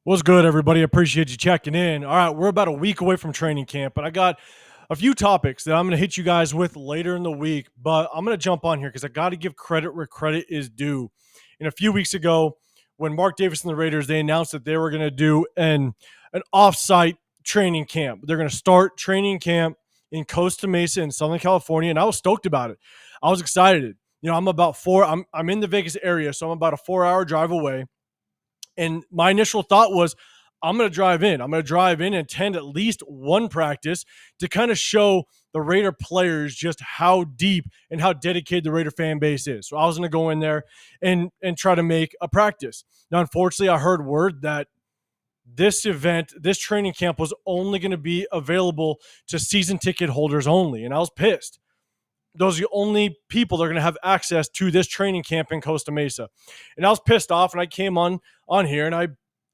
What's good, everybody? Appreciate you checking in. All right, we're about a week away from training camp, but I got a few topics that I'm going to hit you guys with later in the week. But I'm going to jump on here because I got to give credit where credit is due. And a few weeks ago, when Mark Davis and the Raiders they announced that they were going to do an offsite training camp. They're going to start training camp in Costa Mesa in Southern California, and I was stoked about it. I was excited. I'm about four. I'm in the Vegas area, so I'm about a 4-hour drive away. And my initial thought was, I'm going to drive in. I'm going to drive in and attend at least one practice to kind of show the Raider players just how deep and how dedicated the Raider fan base is. So I was going to go in there and try to make a practice. Now, unfortunately, I heard word that this event, this training camp was only going to be available to season ticket holders only. And I was pissed. Those are the only people that are going to have access to this training camp in Costa Mesa. And I was pissed off, and I came on here and I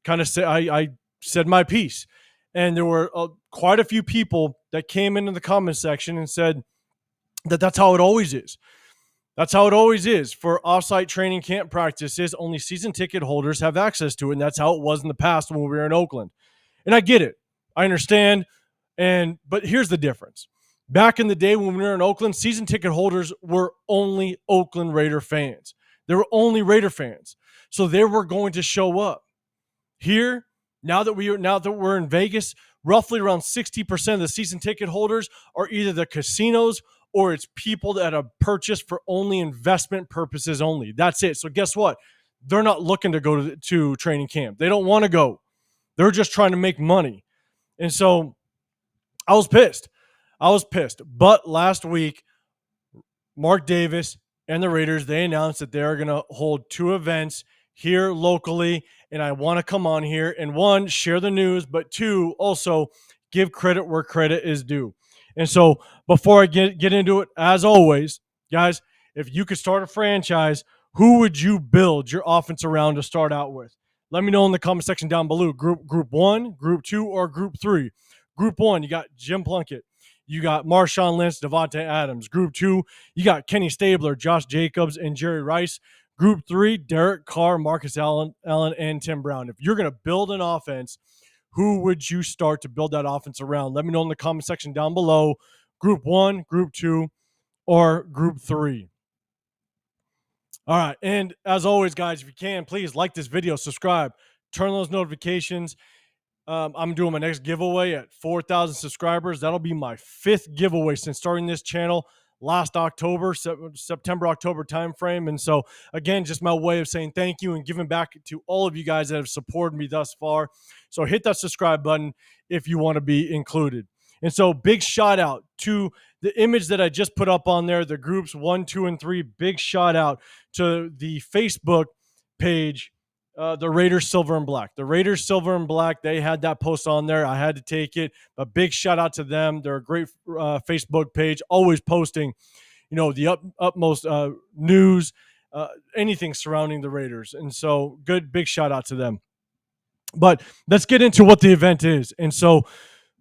kind of said I said my piece. And there were quite a few people that came into the comment section and said that that's how it always is. That's how it always is for offsite training camp practices. Only season ticket holders have access to it, and that's how it was in the past when we were in Oakland. And I get it. I understand. But here's the difference. Back in the day when we were in Oakland, season ticket holders were only Oakland Raider fans. They were only Raider fans. So they were going to show up. Here, now that we're in Vegas, roughly around 60% of the season ticket holders are either the casinos or it's people that have purchased for only investment purposes only. That's it. So guess what? They're not looking to go to training camp. They don't want to go. They're just trying to make money. And so I was pissed. But last week, Mark Davis and the Raiders, they announced that they're going to hold two events here locally. And I want to come on here and one, share the news, but two, also give credit where credit is due. And so before I get into it, as always, guys, if you could start a franchise, who would you build your offense around to start out with? Let me know in the comment section down below. Group one, group two, or group three. Group one, you got Jim Plunkett. You got Marshawn Lynch, Devontae Adams. Group two, you got Kenny Stabler, Josh Jacobs, and Jerry Rice. Group three, Derek Carr, Marcus Allen, and Tim Brown. If you're going to build an offense, who would you start to build that offense around? Let me know in the comment section down below. Group one, group two, or group three. All right. And as always, guys, if you can, please like this video, subscribe, turn those notifications. I'm doing my next giveaway at 4,000 subscribers. That'll be my 5th giveaway since starting this channel last October, September, October timeframe. And so, again, just my way of saying thank you and giving back to all of you guys that have supported me thus far. So hit that subscribe button if you want to be included. And so big shout out to the image that I just put up on there, the groups 1, 2, and 3. Big shout out to the Facebook page, the Raiders Silver and Black. The Raiders Silver and Black, they had that post on there. I had to take it. A big shout out to them. They're a great Facebook page, always posting, the utmost news, anything surrounding the Raiders. And so big shout out to them. But let's get into what the event is. And so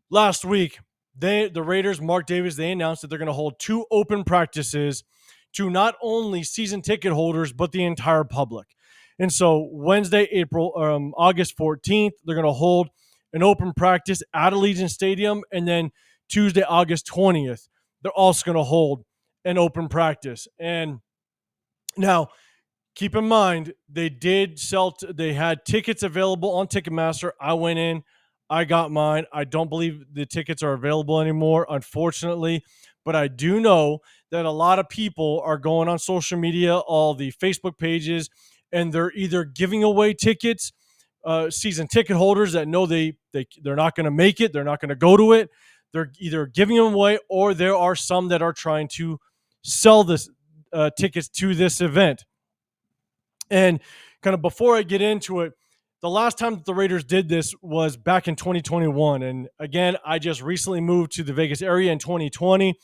last week, the Raiders, Mark Davis, they announced that they're going to hold 2 open practices to not only season ticket holders, but the entire public. And so Wednesday, August 14th, they're going to hold an open practice at Allegiant Stadium. And then Tuesday, August 20th, they're also going to hold an open practice. And now, keep in mind, they had tickets available on Ticketmaster. I went in, I got mine. I don't believe the tickets are available anymore, unfortunately. But I do know that a lot of people are going on social media, all the Facebook pages, and they're either giving away tickets, season ticket holders that know they're not going to make it, they're not going to go to it. They're either giving them away, or there are some that are trying to sell this tickets to this event. And kind of before I get into it, the last time that the Raiders did this was back in 2021. And again, I just recently moved to the Vegas area in 2020,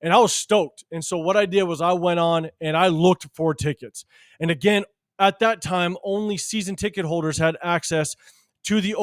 and I was stoked. And so what I did was I went on and I looked for tickets. And again, at that time, only season ticket holders had access to the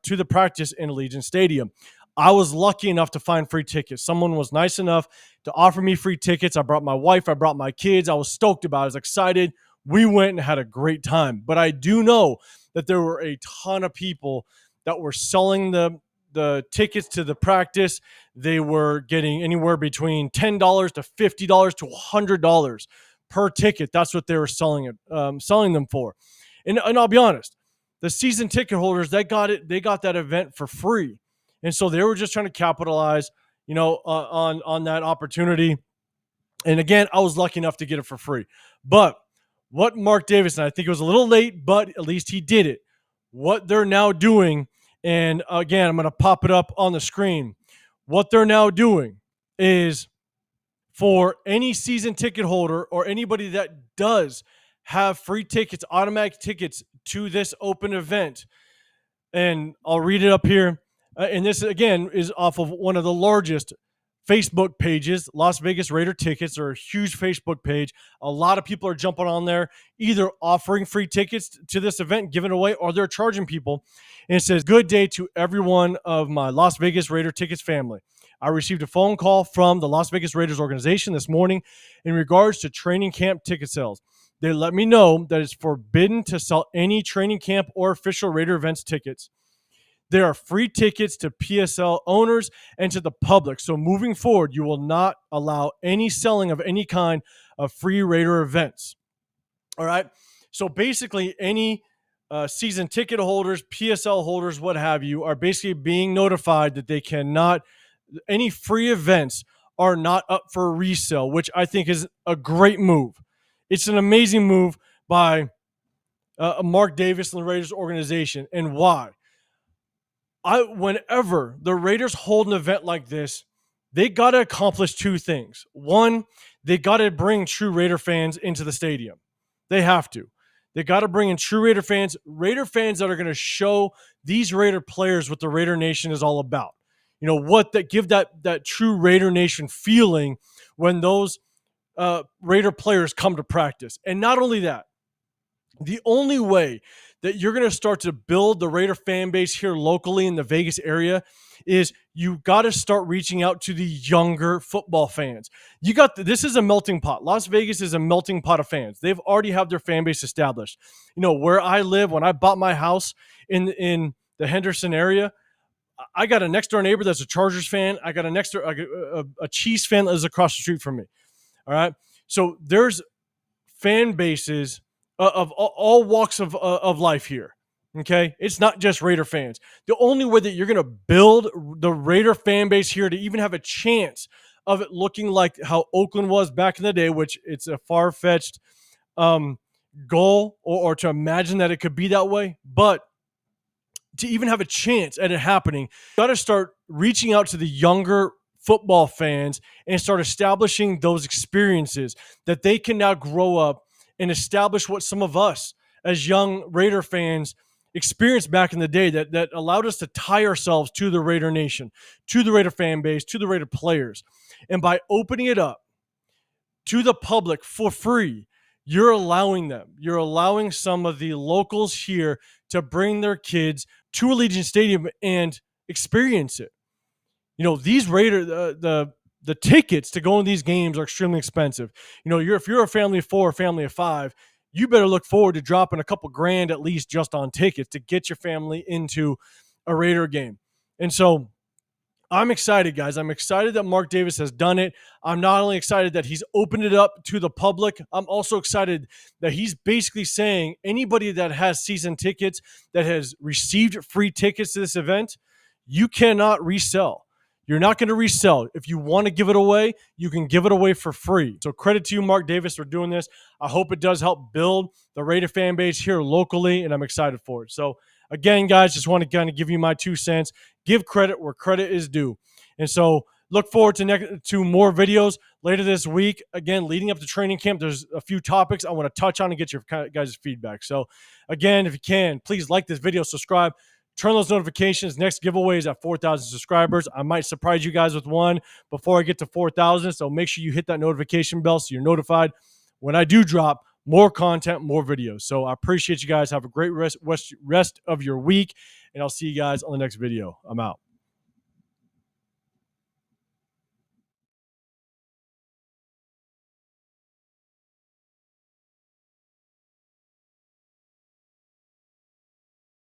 to the practice in Allegiant Stadium. I was lucky enough to find free tickets. Someone was nice enough to offer me free tickets. I brought my wife, I brought my kids. I was stoked about it. I was excited. We went and had a great time. But I do know that there were a ton of people that were selling the tickets to the practice. They were getting anywhere between $10 to $50 to $100 per ticket. That's what they were selling them for. And I'll be honest, the season ticket holders, they got that event for free, and so they were just trying to capitalize, on that opportunity. And again, I was lucky enough to get it for free. But what Mark Davis, and I think it was a little late, but at least he did it. What they're now doing, and again, I'm going to pop it up on the screen. What they're now doing is for any season ticket holder or anybody that does have free tickets, automatic tickets to this open event, and I'll read it up here. And this, again, is off of one of the largest Facebook pages. Las Vegas Raider tickets are a huge Facebook page. A lot of people are jumping on there, either offering free tickets to this event, giving away, or they're charging people. And it says, "Good day to everyone of my Las Vegas Raider tickets family. I received a phone call from the Las Vegas Raiders organization this morning in regards to training camp ticket sales. They let me know that it's forbidden to sell any training camp or official Raider events tickets. There are free tickets to PSL owners and to the public. So moving forward, you will not allow any selling of any kind of free Raider events." All right. So basically, any season ticket holders, PSL holders, what have you, are basically being notified that they cannot, any free events are not up for resale, which I think is a great move. It's an amazing move by Mark Davis and the Raiders organization. And why? Whenever the Raiders hold an event like this, they got to accomplish two things. One, they got to bring true Raider fans into the stadium. They have to. They got to bring in true Raider fans that are going to show these Raider players what the Raider Nation is all about. What that give that true Raider Nation feeling when those Raider players come to practice. And not only that, the only way that you're going to start to build the Raider fan base here locally in the Vegas area is you got to start reaching out to the younger football fans. This is a melting pot. Las Vegas is a melting pot of fans. They've already have their fan base established. Where I live, when I bought my house in the Henderson area, I got a next door neighbor that's a Chargers fan. I got a Chiefs fan that lives across the street from me. All right. So there's fan bases of all walks of life here. Okay. It's not just Raider fans. The only way that you're going to build the Raider fan base here to even have a chance of it looking like how Oakland was back in the day, which it's a far-fetched goal or to imagine that it could be that way. But to even have a chance at it happening, you got to start reaching out to the younger football fans and start establishing those experiences that they can now grow up and establish what some of us as young Raider fans experienced back in the day that allowed us to tie ourselves to the Raider Nation, to the Raider fan base, to the Raider players. And by opening it up to the public for free, you're allowing some of the locals here to bring their kids to Allegiant Stadium and experience it. These Raider, the tickets to go in these games are extremely expensive. If you're a family of 4 or family of 5, you better look forward to dropping a couple grand at least just on tickets to get your family into a Raider game. And so I'm excited, guys. I'm excited that Mark Davis has done it. I'm not only excited that he's opened it up to the public, I'm also excited that he's basically saying anybody that has season tickets, that has received free tickets to this event, you cannot resell. You're not going to resell. If you want to give it away, you can give it away for free. So credit to you, Mark Davis, for doing this. I hope it does help build the Raider fan base here locally, and I'm excited for it. So again, guys, just want to kind of give you my 2 cents. Give credit where credit is due. And so look forward to more videos later this week. Again, leading up to training camp, there's a few topics I want to touch on and get your guys' feedback. So again, if you can, please like this video, subscribe, turn those notifications. Next giveaway is at 4,000 subscribers. I might surprise you guys with one before I get to 4,000. So make sure you hit that notification bell so you're notified when I do drop more content, more videos. So I appreciate you guys. Have a great rest of your week, and I'll see you guys on the next video. I'm out.